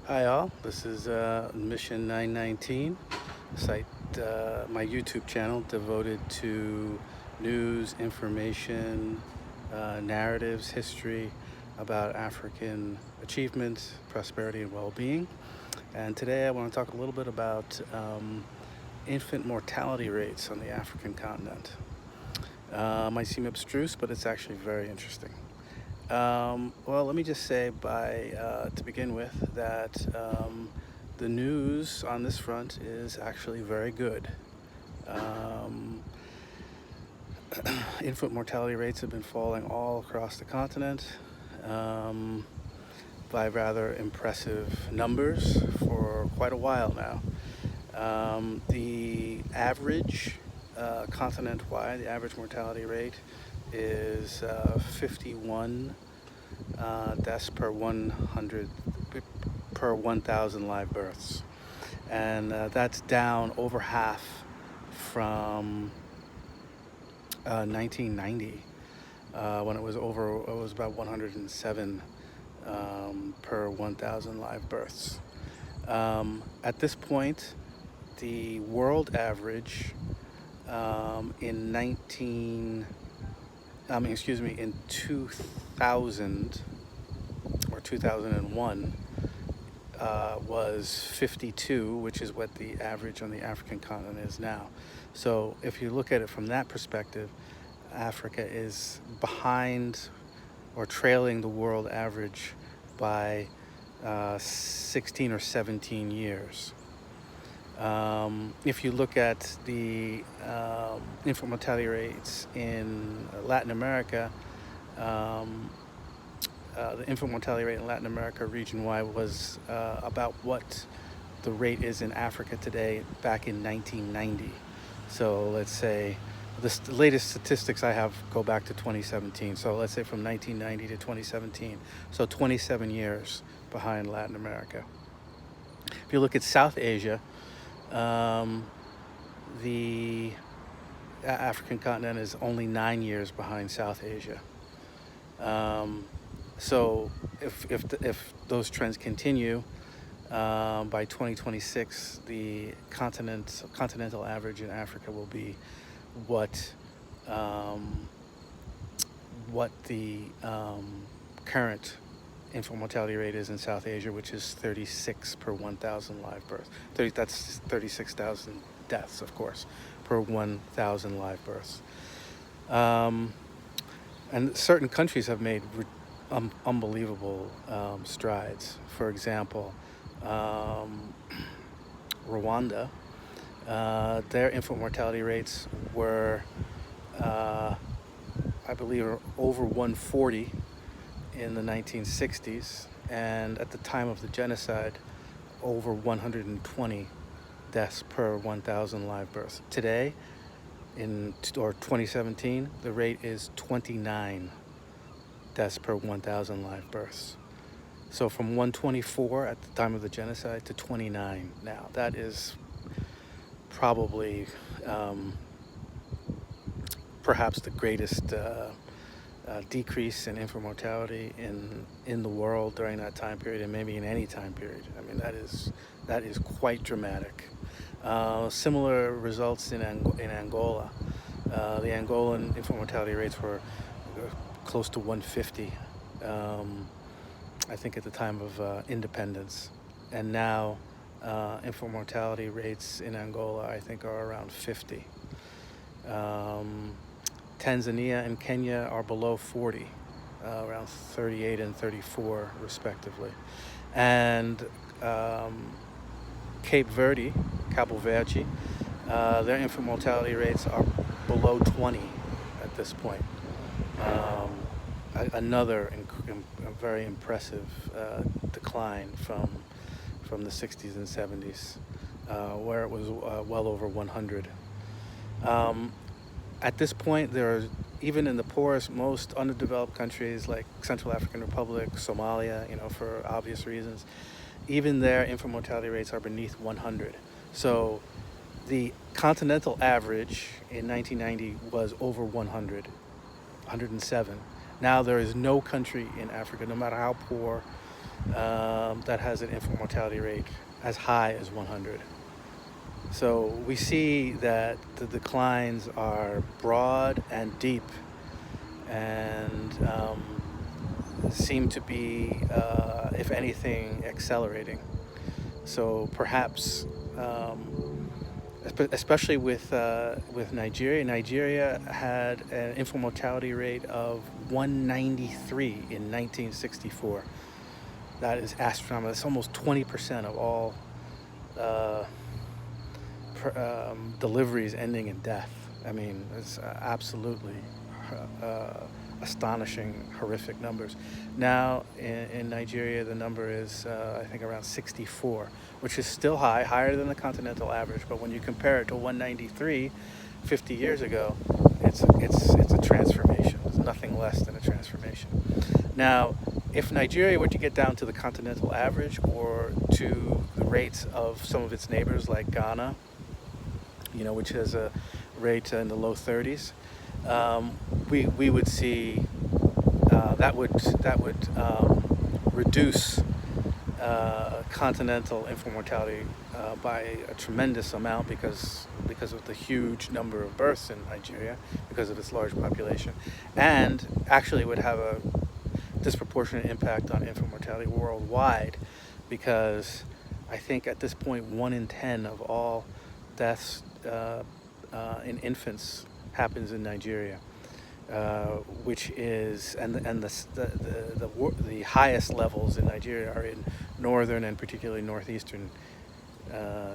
Hi all, this is Mission 919, site, my YouTube channel devoted to news, information, narratives, history about African achievement, prosperity, and well-being. And today I want to talk a little bit about infant mortality rates on the African continent. Might seem abstruse, but it's actually very interesting. Well, let me just say to begin with that the news on this front is actually very good. Infant mortality rates have been falling all across the continent by rather impressive numbers for quite a while now. The average continent-wide, the average mortality rate is 51 deaths per 1,000 live births, and that's down over half from 1990 when it was about 107 per 1,000 live births. At this point, the world average in 2000 or 2001 was 52, which is what the average on the African continent is now. So if you look at it from that perspective, Africa is behind or trailing the world average by 16 or 17 years. If you look at the infant mortality rates in Latin America, the infant mortality rate in Latin America region-wide was about what the rate is in Africa today back in 1990. So let's say the latest statistics I have go back to 2017. So let's say from 1990 to 2017. So 27 years behind Latin America. If you look at South Asia, the African continent is only 9 years behind South Asia. So if those trends continue, by 2026, the continental average in Africa will be what the current infant mortality rate is in South Asia, which is 36 per 1,000 live births. That's 36,000 deaths, of course, per 1,000 live births. And certain countries have made unbelievable strides. For example, Rwanda, their infant mortality rates were, I believe, over 140 in the 1960s, and at the time of the genocide, over 120 deaths per 1,000 live births. Today, in 2017, the rate is 29 deaths per 1,000 live births. So from 124 at the time of the genocide to 29 now. That is probably perhaps the greatest decrease in infant mortality in the world during that time period, and maybe in any time period. I mean, that is quite dramatic. Similar results in Angola. The Angolan infant mortality rates were close to 150, I think, at the time of independence. And now infant mortality rates in Angola, I think, are around 50. Tanzania and Kenya are below 40, around 38 and 34 respectively. And Cabo Verde, their infant mortality rates are below 20 at this point. Another very impressive decline from the 60s and 70s, where it was well over 100. At this point, there are, even in the poorest, most underdeveloped countries like Central African Republic, Somalia, for obvious reasons, even their infant mortality rates are beneath 100. So the continental average in 1990 was over 100, 107. Now there is no country in Africa, no matter how poor that has an infant mortality rate as high as 100. So we see that the declines are broad and deep, and seem to be, if anything, accelerating. So perhaps, especially with Nigeria, Nigeria had an infant mortality rate of 193 in 1964. That is astronomical. That's almost 20% of all deliveries ending in death. I mean, it's absolutely astonishing, horrific numbers. Now in Nigeria, the number is I think around 64, which is still high, higher than the continental average. But when you compare it to 193 50 years ago, it's a transformation. It's nothing less than a transformation. Now, if Nigeria were to get down to the continental average or to the rates of some of its neighbors like Ghana, which has a rate in the low 30s, we would see that would reduce continental infant mortality by a tremendous amount because of the huge number of births in Nigeria, because of its large population, and actually would have a disproportionate impact on infant mortality worldwide, because I think at this point 1 in 10 of all deaths in infants happens in Nigeria, which is the highest levels in Nigeria are in northern and particularly northeastern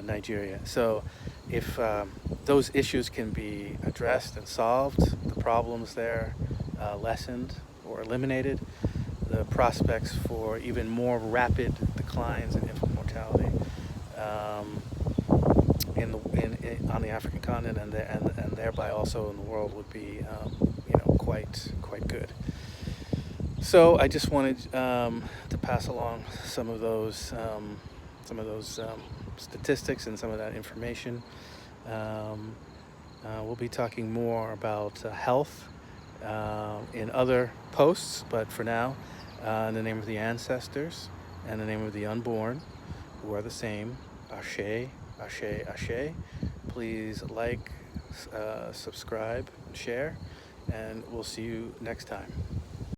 Nigeria. So if those issues can be addressed and solved, the problems there lessened or eliminated, the prospects for even more rapid declines in infant mortality on the African continent and thereby also in the world would be quite good. So I just wanted to pass along some of those statistics and some of that information. We'll be talking more about health in other posts, but for now, in the name of the ancestors and the name of the unborn, who are the same, Ashe, Ashe, Ashe. Please like, subscribe, share, and we'll see you next time.